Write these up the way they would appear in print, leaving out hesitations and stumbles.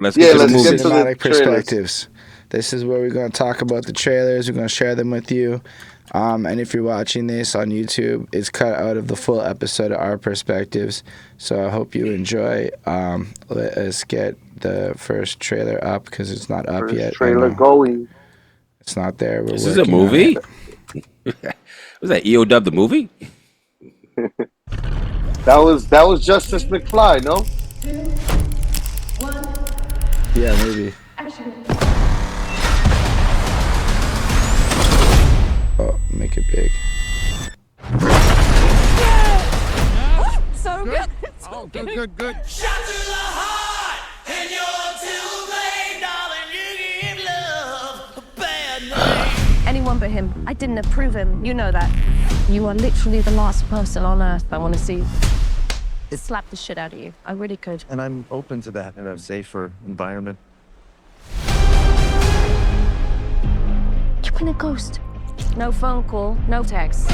Let's get to the movies. Cinematic Perspectives. This is where we're going to talk about the trailers. We're going to share them with you. And if you're watching this on YouTube, it's cut out of the full episode of Our Perspectives. So I hope you enjoy. Let us get the first trailer up because it's not up yet. Trailer going. It's not there. This is a movie? Was that EOW the movie? That was Justice McFly, no? Yeah, maybe. Oh, make it big. So good. Oh, good. Shot to the heart, and you're to blame, darling. You give love a bad name. Anyone but him. I didn't approve him. You know that. You are literally the last person on earth I want to see slap the shit out of you. I really could. And I'm open to that in a safer environment. You've been a ghost. No phone call, no text.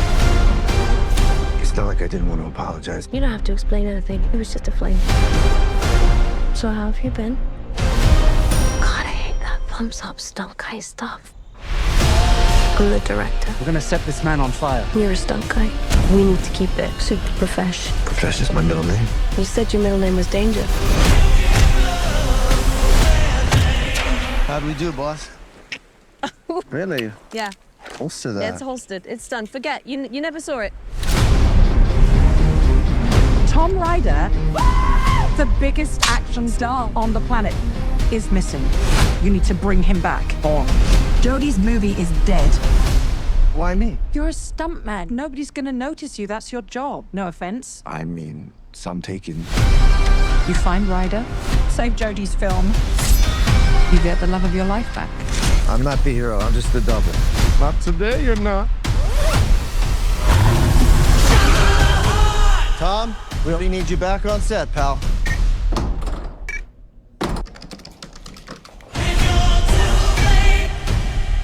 It's not like I didn't want to apologize. You don't have to explain anything. It was just a flame. So how have you been? God, I hate that thumbs up stunt guy stuff. I'm the director. We're gonna set this man on fire. You're a stunt guy. We need to keep it super profesh. Profesh is my middle name. You said your middle name was Danger. How'd we do, boss? Really? Yeah. Holster that. It's holstered. It's done. Forget. You never saw it. Tom Ryder, the biggest action star on the planet, is missing. You need to bring him back. Or Jodie's movie is dead. Why me? You're a stuntman. Nobody's gonna notice you. That's your job. No offense. I mean, some taken. You find Ryder, save Jodie's film. You get the love of your life back. I'm not the hero, I'm just the double. Not today, you're not. Tom, we only need you back on set, pal.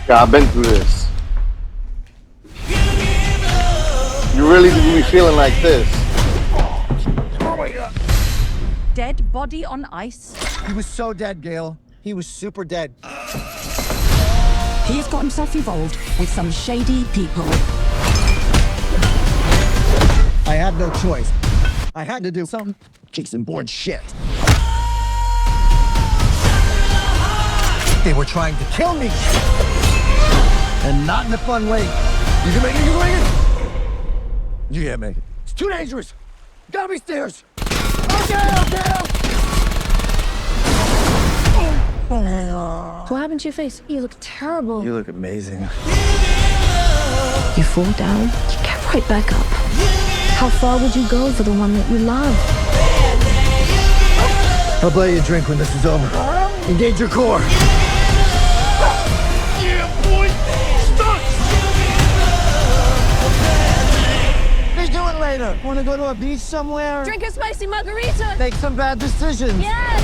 Yeah, I've been through this. You really be feeling like this. Dead body on ice. He was so dead, Gail. He was super dead. He's got himself involved with some shady people. I had no choice. I had to do some Jason Bourne shit. They were trying to kill me. And not in a fun way. You can make it, you can make it. You can't make it. It's too dangerous. Gotta be stairs. Okay. What happened to your face? You look terrible. You look amazing. You fall down, you get right back up. How far would you go for the one that you love? I'll buy you a drink when this is over. Engage your core. Yeah, boy. Stuck. Let's do it later. Want to go to a beach somewhere? Drink a spicy margarita. Make some bad decisions. Yes.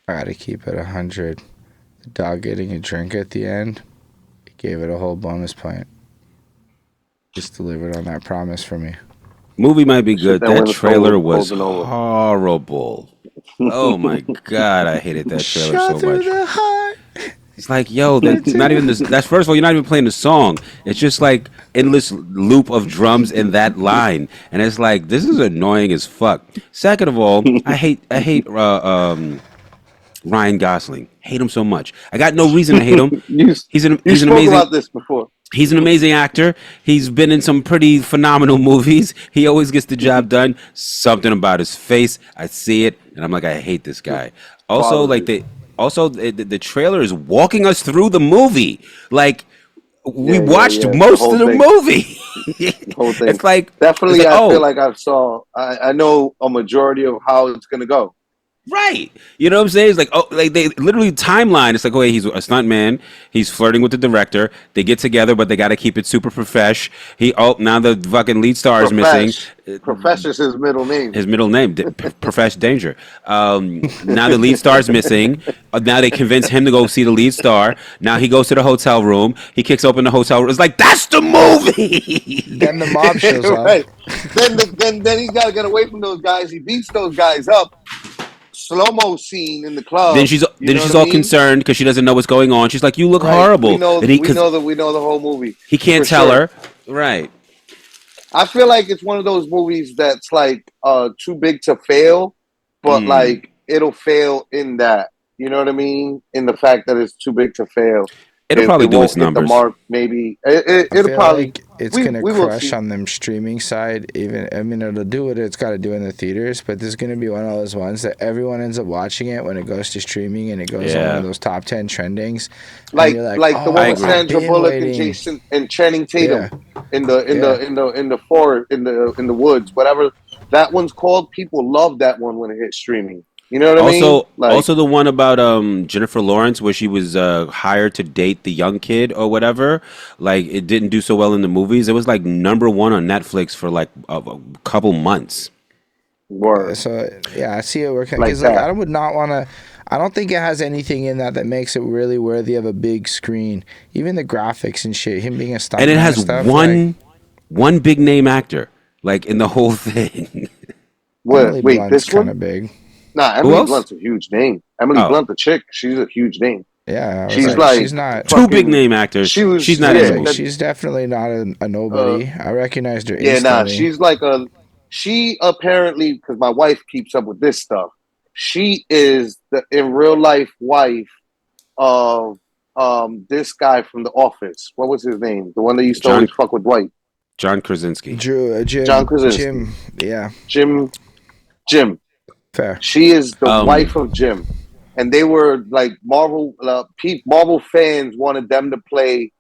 I gotta keep it 100. The dog getting a drink at the end, it gave it a whole bonus point. Just delivered on that promise for me. Movie might be good. That trailer was horrible. Oh my god, I hated that trailer so much. It's like, yo, that's not even this. That's first of all, you're not even playing the song. It's just like endless loop of drums in that line, and it's like this is annoying as fuck. Second of all, I hate Ryan Gosling. Hate him so much. I got no reason to hate him. He's an amazing. About this before. He's an amazing actor. He's been in some pretty phenomenal movies. He always gets the job done. Something about his face, I see it, and I'm like, I hate this guy. Also, like the trailer is walking us through the movie. Like we watched most of the movie. The whole thing. It's like definitely. it's like, I feel like I know a majority of how it's gonna go. Right. You know what I'm saying? It's like, oh, like they literally timeline. It's like, oh, hey, he's a stunt man. He's flirting with the director. They get together, but they got to keep it super profesh. Now the fucking lead star is missing. Professor's his middle name. His middle name, Profesh Danger. Now the lead star is missing. Now they convince him to go see the lead star. Now he goes to the hotel room. He kicks open the hotel room. It's like, that's the movie. Then the mob shows up. Right. Then he's got to get away from those guys. He beats those guys up. Slow-mo scene in the club. Then she's all concerned because she doesn't know what's going on. She's like, "You look horrible." We know the whole movie. He can't tell her. Right. I feel like it's one of those movies that's like too big to fail, but like it'll fail in that. You know what I mean? In the fact that it's too big to fail. It'll probably do its numbers. The mark, maybe it'll probably. Like it's gonna crush on them streaming side. Even I mean, it'll do what it's got to do in the theaters, but this is gonna be one of those ones that everyone ends up watching it when it goes to streaming and it goes on one of those top 10 trendings. Like the one with Sandra Bullock and Jason and Channing Tatum in the woods, whatever that one's called. People love that one when it hits streaming. You know what I mean? Also the one about Jennifer Lawrence where she was hired to date the young kid or whatever. Like it didn't do so well in the movies. It was like #1 on Netflix for like a couple months. Word. So yeah, I see it working. Like Because I would not want to. I don't think it has anything in that makes it really worthy of a big screen. Even the graphics and shit. Him being a stuntman and it has stuff, one big name actor like in the whole thing. Wait, this kind one? of big. Nah, Emily Blunt's a huge name. Emily Blunt, the chick, she's a huge name. Yeah, she's not two big name actors. She's not. She's definitely not a nobody. I recognized her. Instantly. Yeah, she's like she apparently, because my wife keeps up with this stuff. She is the in real life wife of this guy from The Office. What was his name? The one that used to always fuck with Dwight. John Krasinski. John Krasinski. Jim. Yeah. Jim. Fair. She is the wife of Jim, and they were like Marvel fans wanted them to play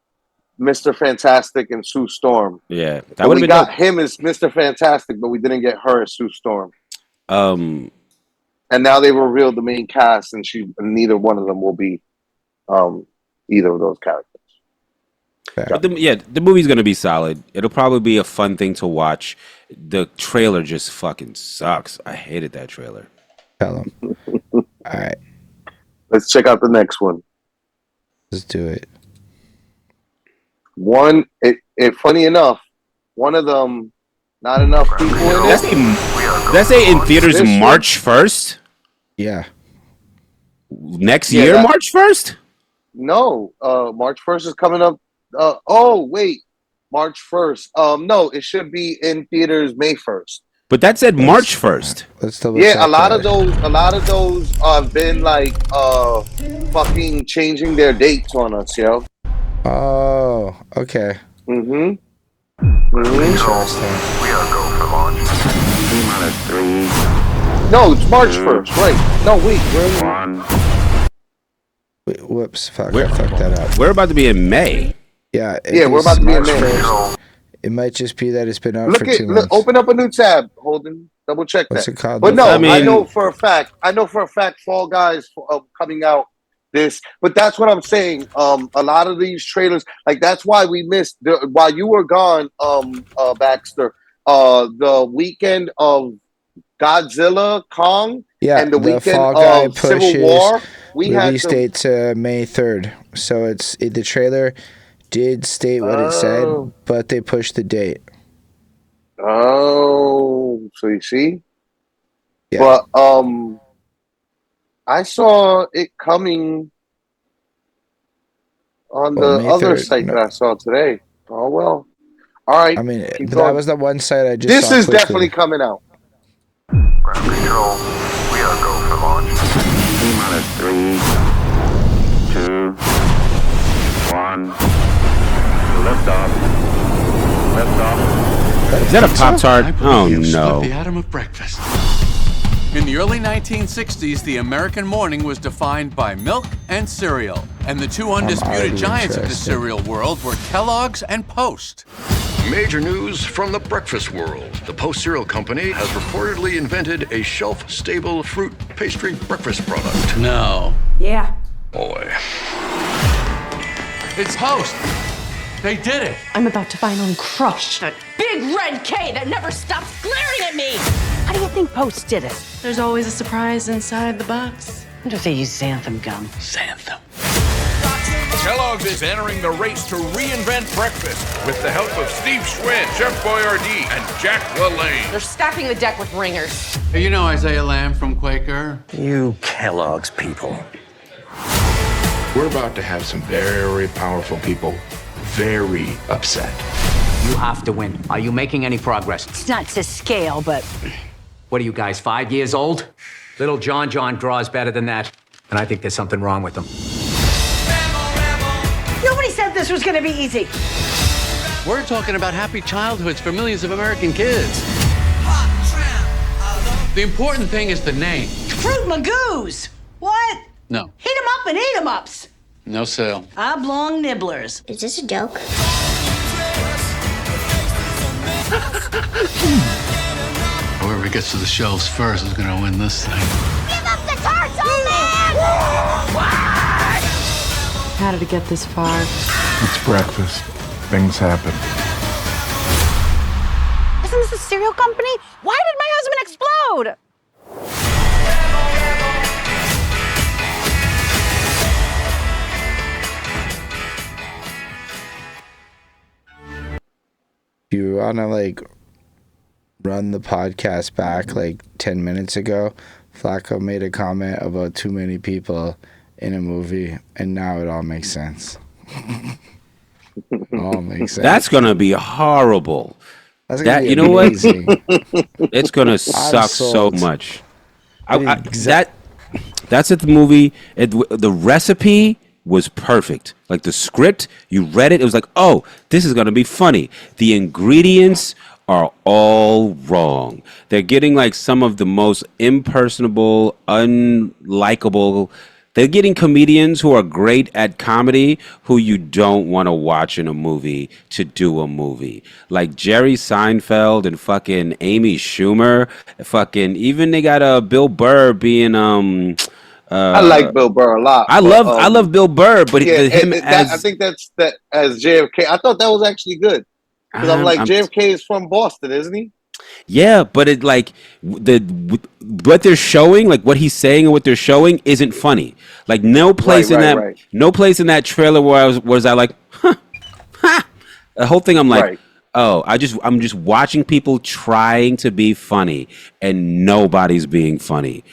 Mr. Fantastic and Sue Storm. Yeah, that would have been. We got him as Mr. Fantastic, but we didn't get her as Sue Storm. And now they revealed the main cast, and neither one of them will be either of those characters. The movie's gonna be solid. It'll probably be a fun thing to watch. The trailer just fucking sucks. I hated that trailer. Tell him. All right. Let's check out the next one. Let's do it. Funny enough, one of them, not enough people in it. That's in theaters March 1st? Yeah. Next year, March 1st? No, March 1st is coming up. March 1st. No, it should be in theaters May 1st. But that said March 1st. Let's double check a lot of those have been like fucking changing their dates on us, yo. Oh, okay. Interesting. We are go for launch. T-3. No, it's March 1st, right? No, wait, where? Wait, whoops, fuck, I fucked that up. We're about to be in May. Yeah, we're about to be in May. 1st. It might just be that it's been out for 2 months. Open up a new tab, Holden. Double check that. What's it called? But no, I know for a fact, Fall Guys coming out this. But that's what I'm saying. A lot of these trailers, like that's why we missed while you were gone, Baxter. The weekend of Godzilla, Kong, and the weekend of Civil War. We had release date to May 3rd. So the trailer did state what it said, but they pushed the date. Oh, so you see? Yeah. But I saw it coming on the other site that I saw today. Oh well. All right. I mean, that was the one site I just This saw is quickly. definitely coming out. Ground control. We are go for launch. T-3, 2, 1. Lift off. Is that a Pop-Tart? Oh no. The atom of breakfast. In the early 1960s, the American morning was defined by milk and cereal. And the two undisputed giants of the cereal world were Kellogg's and Post. Major news from the breakfast world. The Post cereal company has reportedly invented a shelf-stable fruit pastry breakfast product. No. Yeah. Boy. It's Post. They did it. I'm about to finally crush that big red K that never stops glaring at me. How do you think Post did it? There's always a surprise inside the box. I wonder if they use xanthan gum. Xanthan. Kellogg's is entering the race to reinvent breakfast with the help of Steve Schwinn, Chef Boyardee, and Jack LaLanne. They're stacking the deck with ringers. Hey, you know Isaiah Lamb from Quaker? You Kellogg's people. We're about to have some very powerful people very upset. You have to win. Are you making any progress? It's not to scale, but What are you guys, 5 years old? Little John draws better than that. And I think there's something wrong with him. nobody said this was gonna be easy. We're talking about happy childhoods for millions of American kids. The important thing is the name. Fruit Magoos. What? No. Heat 'em up and eat 'em ups. No sale. Oblong nibblers. Is this a joke? Whoever gets to the shelves first is gonna win this thing. Give up the tarts, old man! How did it get this far? It's breakfast. Things happen. Isn't this a cereal company? Why did my husband explode? If you wanna run the podcast back 10 minutes ago, Flacko made a comment about too many people in a movie, and now it all makes sense. All makes sense. That's gonna be horrible. That's gonna be you know amazing. what? It's gonna suck so sold. much. That's at the movie. The recipe was perfect. Like the script, you read it. It was like, oh, this is gonna be funny. The ingredients are all wrong. They're getting some of the most impersonable, unlikable. They're getting comedians who are great at comedy who you don't want to watch in a movie to do a movie. Like Jerry Seinfeld and fucking Amy Schumer. Even they got Bill Burr being I like Bill Burr a lot. I love Bill Burr, but yeah, him I think that's as JFK. I thought that was actually good because I'm JFK is from Boston, isn't he? Yeah, but it what they're showing, what he's saying and what they're showing isn't funny. No place in that trailer where was I like, huh, ha. The whole thing I'm like, oh, I'm just watching people trying to be funny and nobody's being funny.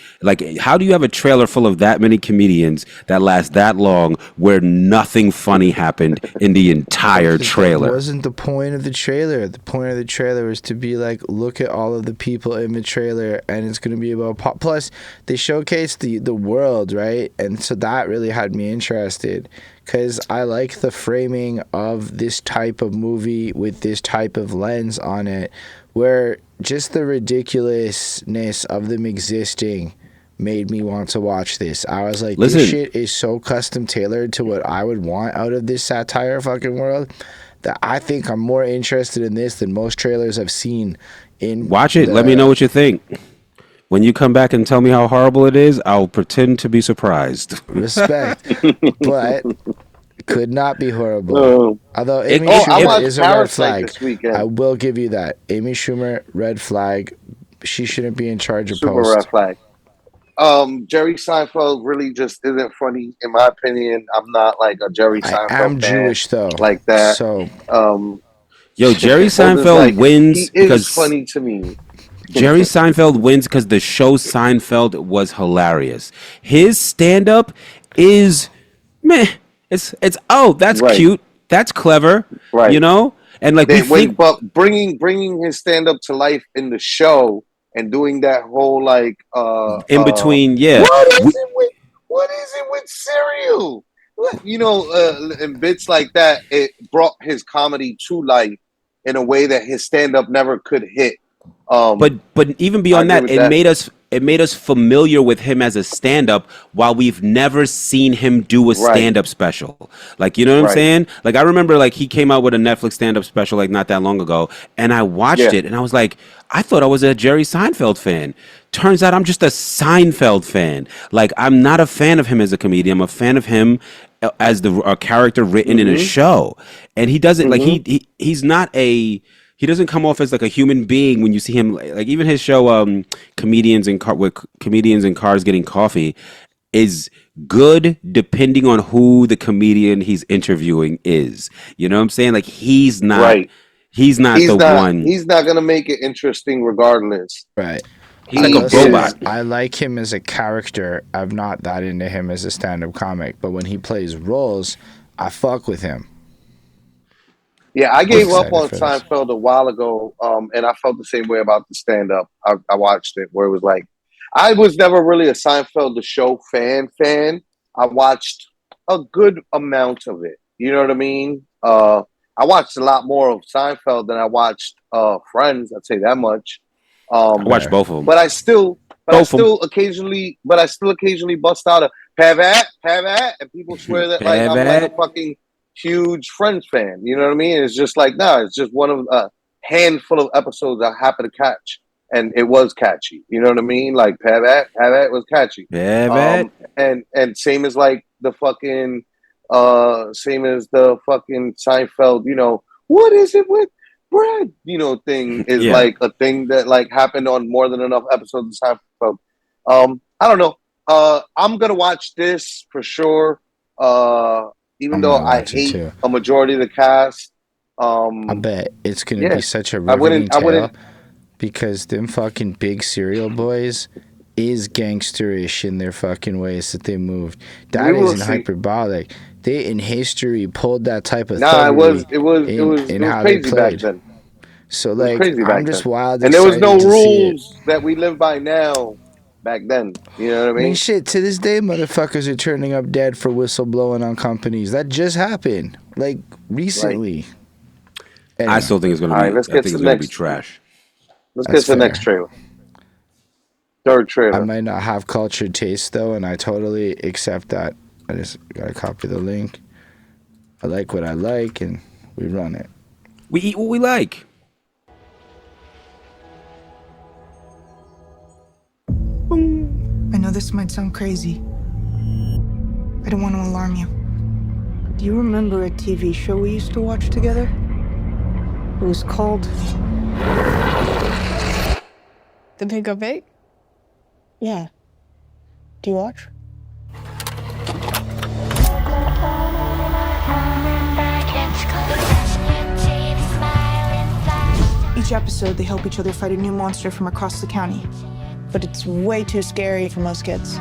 How do you have a trailer full of that many comedians that lasts that long where nothing funny happened in the entire trailer? That wasn't the point of the trailer. The point of the trailer was to be look at all of the people in the trailer, and it's going to be about pop. Plus, they showcase the world, right? And so that really had me interested. Because I like the framing of this type of movie with this type of lens on it, where just the ridiculousness of them existing made me want to watch this. I was like, this shit is so custom tailored to what I would want out of this satire fucking world that I think I'm more interested in this than most trailers I've seen. Watch it. Let me know what you think. When you come back and tell me how horrible it is, I'll pretend to be surprised. Respect. But it could not be horrible. Although Amy Schumer is a red flag. I will give you that. Amy Schumer, red flag. She shouldn't be in charge of Post. Red flag. Jerry Seinfeld really just isn't funny, in my opinion. I'm not a Jerry Seinfeld I'm fan Jewish, though. Like that. So, yo, Jerry Seinfeld wins he because is funny to me. Jerry Seinfeld wins because the show Seinfeld was hilarious. His stand-up is meh. It's that's cute. That's clever. Right. You know? And but bringing his stand-up to life in the show and doing that whole in between, yeah. What is it with cereal? And bits like that, it brought his comedy to life in a way that his stand-up never could hit. But even beyond that, it made us it made us familiar with him as a stand-up while we've never seen him do a stand-up special. Like, you know what I'm saying? Like, I remember, like, he came out with a Netflix stand-up special, like, not that long ago, and I watched it, and I was like, I thought I was a Jerry Seinfeld fan. Turns out I'm just a Seinfeld fan. Like, I'm not a fan of him as a comedian. I'm a fan of him as a character written in a show. And he doesn't, like, he's not a... He doesn't come off as like a human being when you see him. Like even his show, comedians in cars getting coffee, is good depending on who the comedian he's interviewing is. You know what I'm saying? Like he's not one. He's not gonna make it interesting regardless. Right. He's like a robot. I like him as a character. I'm not that into him as a stand-up comic, but when he plays roles, I fuck with him. Yeah, I gave up on Seinfeld a while ago, and I felt the same way about the stand-up. I watched it where it was like, I was never really a Seinfeld the show fan. I watched a good amount of it. You know what I mean? I watched a lot more of Seinfeld than I watched Friends. I'd say that much. I watched both of them, but I still occasionally bust out a Pavat, and people swear that like I'm like a fucking huge Friends fan. You know what I mean? It's just like, no, it's just one of a handful of episodes I happened to catch, and it was catchy. You know what I mean? Like Pavat was catchy. And same as like the fucking same as the fucking Seinfeld, you know, what is it with Brad? You know, thing is like a thing that like happened on more than enough episodes of Seinfeld. I don't know. I'm gonna watch this for sure. Even though I hate a majority of the cast, I bet it's gonna be such a riveting tale because them fucking big cereal boys is gangsterish in their fucking ways that they moved. That isn't hyperbolic. They in history pulled that type of it was crazy back then. So like I'm just wild, and there was no rules that we live by now. Back then, you know what I mean? Shit, to this day, motherfuckers are turning up dead for whistleblowing on companies. That just happened, like, recently. Right. Anyway. I still think it's going to be, I think it's going to be trash. Let's get to the next trailer. Third trailer. I might not have cultured taste, though, and I totally accept that. I just got to copy the link. I like what I like, and we run it. We eat what we like. I know this might sound crazy. I don't want to alarm you. Do you remember a TV show we used to watch together? It was called... The Pinko Pig? Yeah. Do you watch? Each episode, they help each other fight a new monster from across the county. But it's way too scary for most kids.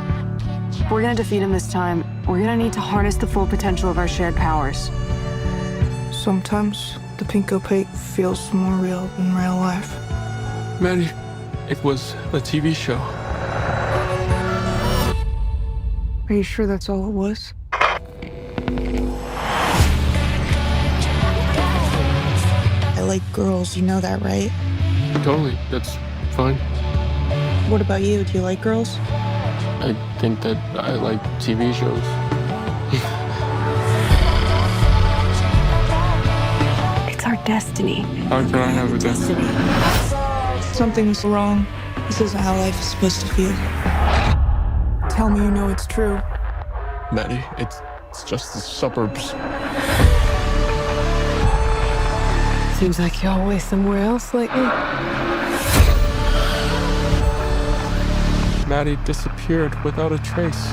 We're gonna defeat him this time. We're gonna need to harness the full potential of our shared powers. Sometimes the Pinko Pig feels more real than real life. Maddie, it was a TV show. Are you sure that's all it was? I like girls, you know that, right? Totally, that's fine. What about you? Do you like girls? I think that I like TV shows. It's our destiny. How can I have a destiny? Something's wrong. This isn't how life is supposed to feel. Tell me you know it's true. Maddie, it's just the suburbs. Seems like you're always somewhere else lately. Maddie disappeared without a trace.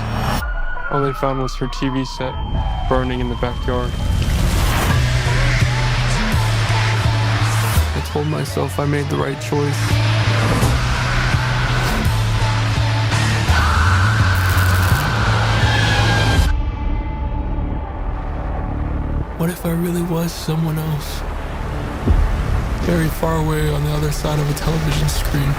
All they found was her TV set burning in the backyard. I told myself I made the right choice. What if I really was someone else? Very far away on the other side of a television screen.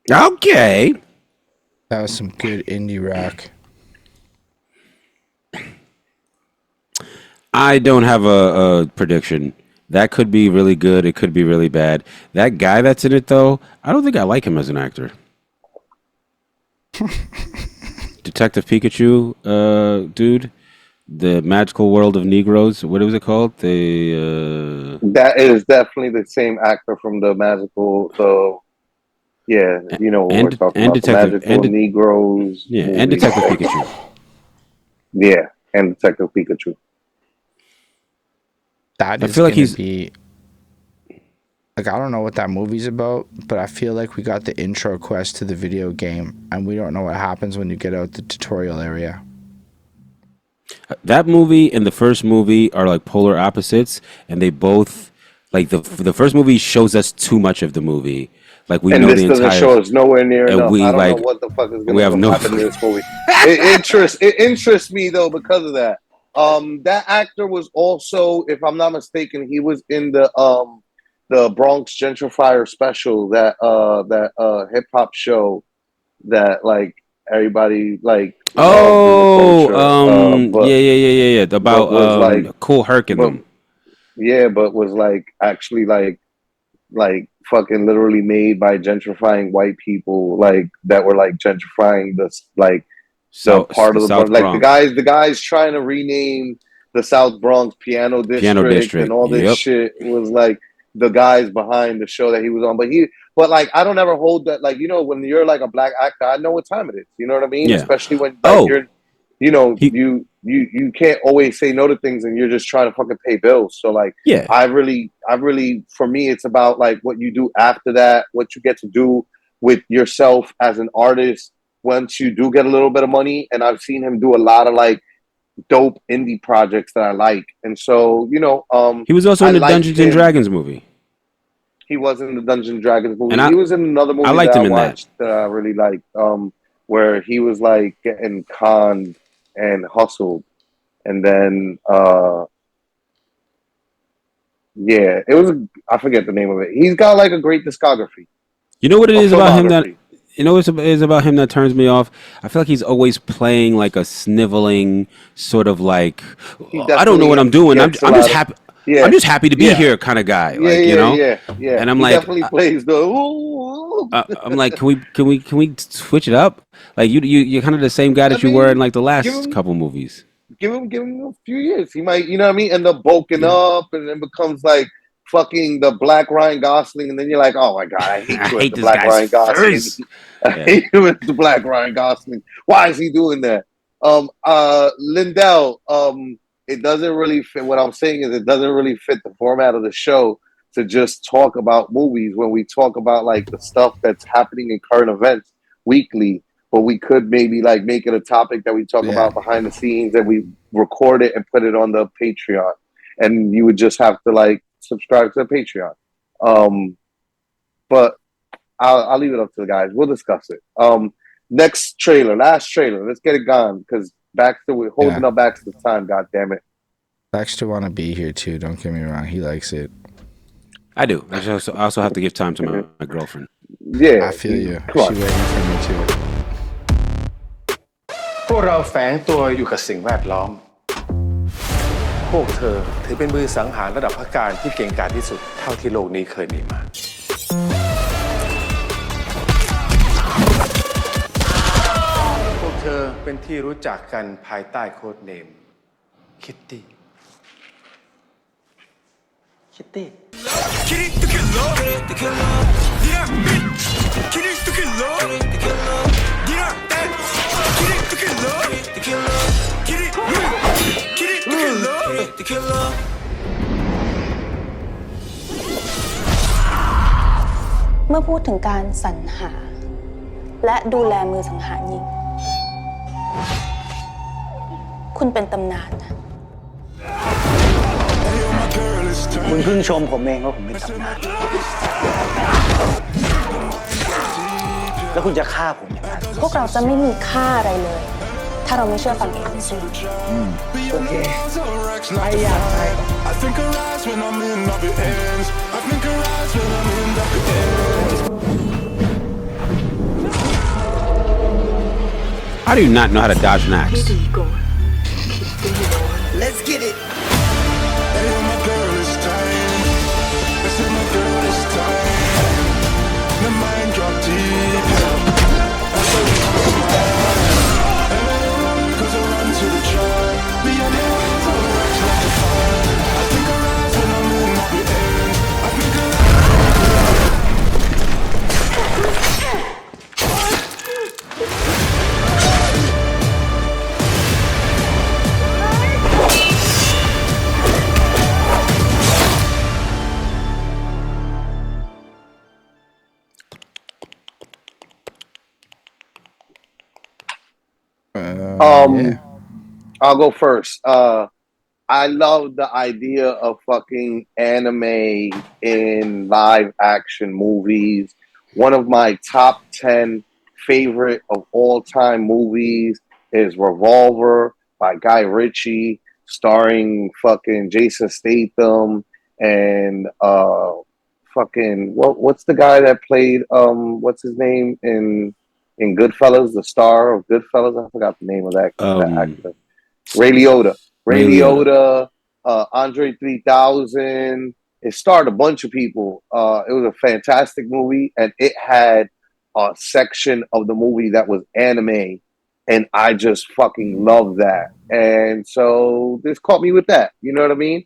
Okay. That was some good indie rock. I don't have a prediction. That could be really good. It could be really bad. That guy that's in it, though, I don't think I like him as an actor. Detective Pikachu, dude. The Magical World of Negroes. What was it called? That is definitely the same actor from the magical. Yeah, you know what we're talking about. Detective, the Magical Negroes. Yeah, movie. and Detective Pikachu. Yeah, and Detective Pikachu. That is gonna be like, I don't know what that movie's about, but I feel like we got the intro quest to the video game, and we don't know what happens when you get out the tutorial area. That movie and the first movie are like polar opposites, and they both like the first movie shows us too much of the movie. Like we know the entire. And this doesn't show us nowhere near enough. We, I don't like, know what the fuck is we have going to no happen in this movie. It interests me though because of that. That actor was also, if I'm not mistaken, he was in the Bronx Gentrifier special, that hip hop show that like everybody like. Yeah. About like, Cool Herc in them. Yeah, but was like actually like fucking literally made by gentrifying white people, like that were like gentrifying this like the part of the South like Bronx. the guys trying to rename the South Bronx Piano District and all this shit was like the guys behind the show that he was on. But like I don't ever hold that, like, you know, when you're like a black actor, I know what time it is. You know what I mean? Yeah. Especially when like you're, you know, you can't always say no to things and you're just trying to fucking pay bills. So like, yeah, I really, for me, it's about like what you do after that, what you get to do with yourself as an artist once you do get a little bit of money. And I've seen him do a lot of like dope indie projects that I like. And so, you know, he was also in the Dungeons and Dragons movie. He was in the Dungeons and Dragons movie. And he was in another movie that I watched that I really liked, where he was like getting conned and hustled. And then, yeah, it was, I forget the name of it. He's got like a great discography. You know what it is about him that, you know what it is about him that turns me off? I feel like he's always playing like a sniveling sort of like, I don't know what I'm doing. I'm just happy. Yeah. I'm just happy to be here kind of guy. Yeah, like, you know? Yeah. And I'm he like, definitely plays the. I'm like, can we switch it up? Like you're kind of the same guy that you were in like the last couple movies. Give him a few years. He might, you know what I mean, end up bulking up and then becomes like fucking the Black Ryan Gosling, and then you're like, oh my god, I hate the Black Ryan Gosling. I hate him with the Black Ryan Gosling. Why is he doing that? Lindell, it doesn't really fit. What I'm saying is it doesn't really fit the format of the show to just talk about movies when we talk about like the stuff that's happening in current events weekly. But we could maybe like make it a topic that we talk about behind the scenes, and we record it and put it on the Patreon, and you would just have to like subscribe to the Patreon. But I'll leave it up to the guys. We'll discuss it. Last trailer. Let's get it gone because Baxter, we're holding up Baxter's time. God damn it. Baxter want to be here too. Don't get me wrong. He likes it. I do. I also have to give time to my girlfriend. Yeah, I feel you. She waiting for me too. พวกเราแฝงตัวอยู่กับสิ่งแวดล้อมพวกเธอถือเป็นมือสังหารระดับพักการที่เก่งกาจที่สุดเท่าที่โลกนี้เคยมีมาพวกเธอเป็นที่รู้จักกันภายใต้โค้ดเนมคิตตี้เมื่อพูดถึงการสรรหาและดูแลมือสังหารยิงคุณเป็นตำนานนะคุณเพิ่งชมผมเองว่าผมเป็นตำนานแล้วคุณจะฆ่าผมอย่างนั้นพวกเราจะไม่มีค่าอะไรเลยถ้าเราไม่เชื่อฟังเองสิโอเคไม่อยากไป How do you not know how to dodge an axe? Let's get it. Yeah. I'll go first. I love the idea of fucking anime in live action movies. One of my top 10 favorite of all time movies is Revolver by Guy Ritchie, starring fucking Jason Statham and fucking what's the guy that played what's his name in Goodfellas, the star of Goodfellas? I forgot the name of that actor. Ray Liotta. Ray Liotta, Andre 3000. It starred a bunch of people. It was a fantastic movie, and it had a section of the movie that was anime, and I just fucking love that. And so this caught me with that. You know what I mean?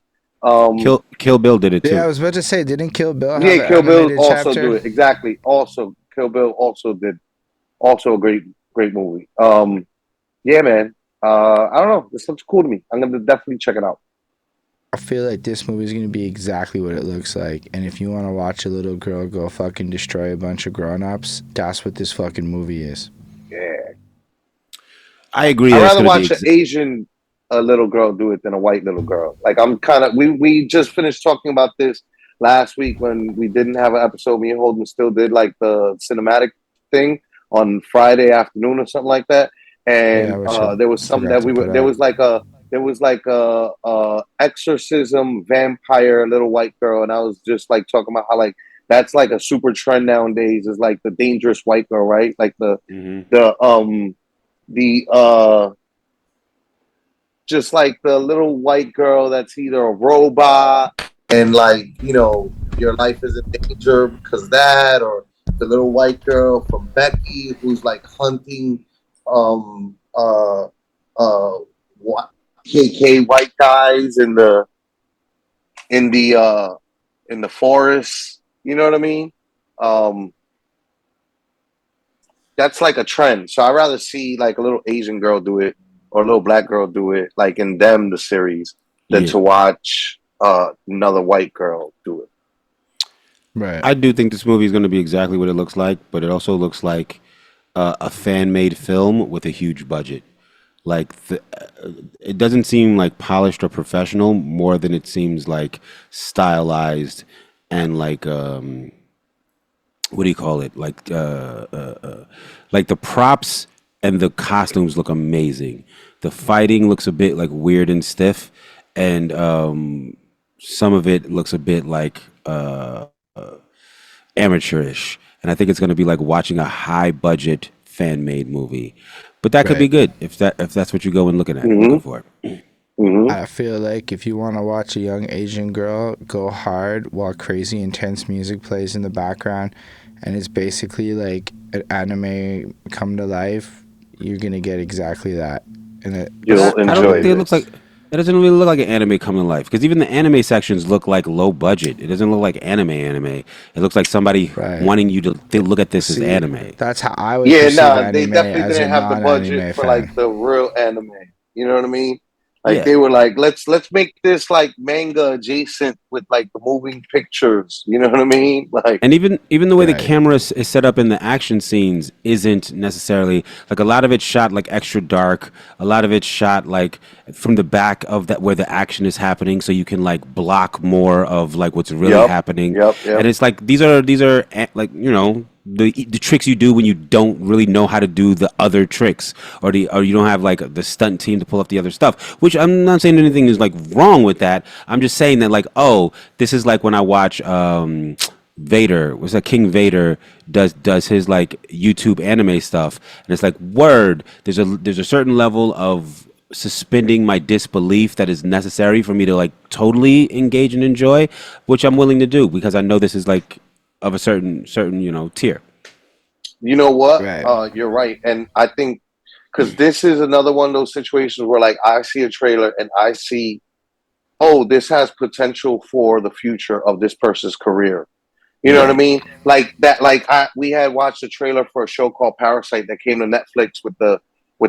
Kill Bill did it too. Yeah, I was about to say, didn't Kill Bill have Yeah, an Kill Bill animated also chapter? do it. Exactly. Also, Kill Bill also did. Also a great movie. Yeah, man. I don't know. This looks cool to me. I'm gonna definitely check it out. I feel like this movie is going to be exactly what it looks like. And if you want to watch a little girl go fucking destroy a bunch of grown-ups, that's what this fucking movie is. Yeah. I agree. I'd rather watch an Asian little girl do it than a white little girl. Like, I'm kind of... We just finished talking about this last week when we didn't have an episode. Me and Holden still did, like, the cinematic thing on Friday afternoon or something like that. And there was something that we were... There was like a exorcism vampire little white girl, and I was just like talking about how like that's like a super trend nowadays is like the dangerous white girl, right? Like the just like the little white girl that's either a robot and like, you know, your life is in danger because of that, or the little white girl from Becky who's like hunting KK white guys in the forest. You know what I mean? That's like a trend. So I'd rather see like a little Asian girl do it or a little black girl do it, like in the series, than to watch another white girl do it. Right. I do think this movie is going to be exactly what it looks like, but it also looks like a fan-made film with a huge budget. Like it doesn't seem like polished or professional more than it seems like stylized and like what do you call it? Like the props and the costumes look amazing. The fighting looks a bit like weird and stiff, and some of it looks a bit like amateurish. And I think it's going to be like watching a high budget fan made movie. But that could be good if that's what you go and looking for. I feel like if you want to watch a young Asian girl go hard while crazy intense music plays in the background, and it's basically like an anime come to life, you're gonna get exactly that. And you'll enjoy it. It looks like it doesn't really look like an anime coming to life because even the anime sections look like low budget. It doesn't look like anime. It looks like somebody wanting you to look at this as anime. That's how I would. Yeah, no, they definitely didn't have the budget for like the real anime. You know what I mean? Like they were like, let's make this like manga adjacent with like the moving pictures. You know what I mean? Like, and even the way the camera is set up in the action scenes isn't necessarily like a lot of it's shot like extra dark. A lot of it's shot like from the back of that where the action is happening, so you can like block more of like what's really happening. And it's like these are like, you know, the tricks you do when you don't really know how to do the other tricks, or you don't have like the stunt team to pull up the other stuff, which I'm not saying anything is like wrong with that. I'm just saying that like, oh, this is like when I watch Vader, was that King Vader does his like YouTube anime stuff, and it's like word. There's a certain level of suspending my disbelief that is necessary for me to like totally engage and enjoy, which I'm willing to do because I know this is like of a certain tier. You know what? Right. You're right, and I think because this is another one of those situations where like I see a trailer and I see, oh, this has potential for the future of this person's career. You know what I mean? Like that. Like we had watched a trailer for a show called Parasite that came to Netflix with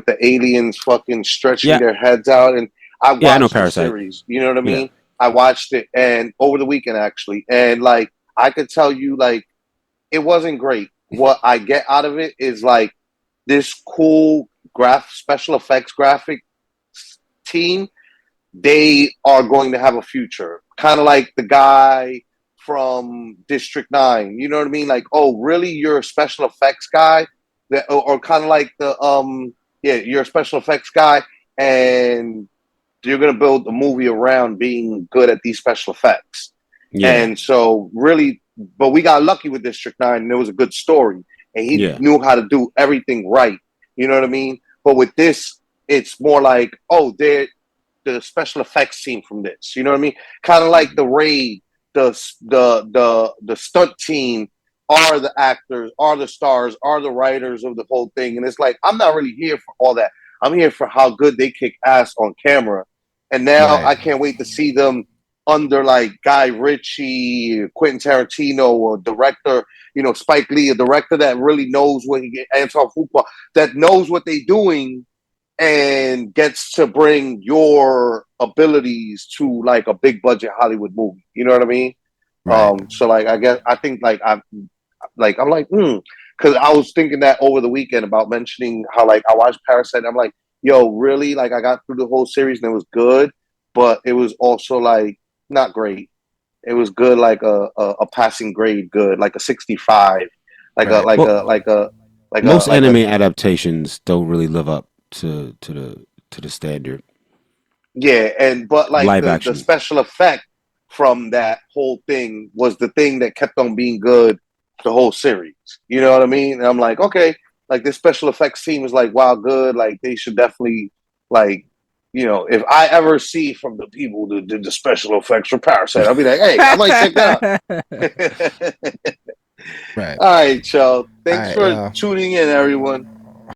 the aliens fucking stretching their heads out, and I Yeah, I know watched the Parasite. series. You know what I Yeah. mean? I watched it and over the weekend actually, and like I could tell you, like it wasn't great. What I get out of it is like this cool special effects graphic team. They are going to have a future, kind of like the guy from District 9. You know what I mean? Like, oh, really? You're a special effects guy? Or kind of like you're a special effects guy, and you're going to build a movie around being good at these special effects. Yeah. And so, really, but we got lucky with District 9, and there was a good story, and he knew how to do everything right. You know what I mean? But with this, it's more like, oh, they're the special effects team from this. You know what I mean? Kind of like the Raid, the stunt team are the actors, are the stars, are the writers of the whole thing. And it's like, I'm not really here for all that. I'm here for how good they kick ass on camera. And now I can't wait to see them under like Guy Ritchie, Quentin Tarantino, or director, Spike Lee, a director that really knows what Anton Fuqua, that knows what they're doing and gets to bring your abilities to like a big budget Hollywood movie. You know what I mean? Right. So like I think like I'm like because I was thinking that over the weekend about mentioning how like I watched Parasite. I'm like, yo, really? Like I got through the whole series and it was good, but it was also like not great. It was good, like a passing grade, good, like a 65, most anime adaptations don't really live up to the standard. Yeah, but like live the action special effect from that whole thing was the thing that kept on being good the whole series. You know what I mean? And I'm like, okay, like this special effects team is like, wow, good. Like they should definitely like, if I ever see from the people that did the special effects for Parasite, I'll be like, hey, I might check that out. Right. All right, y'all. Thanks for tuning in, everyone.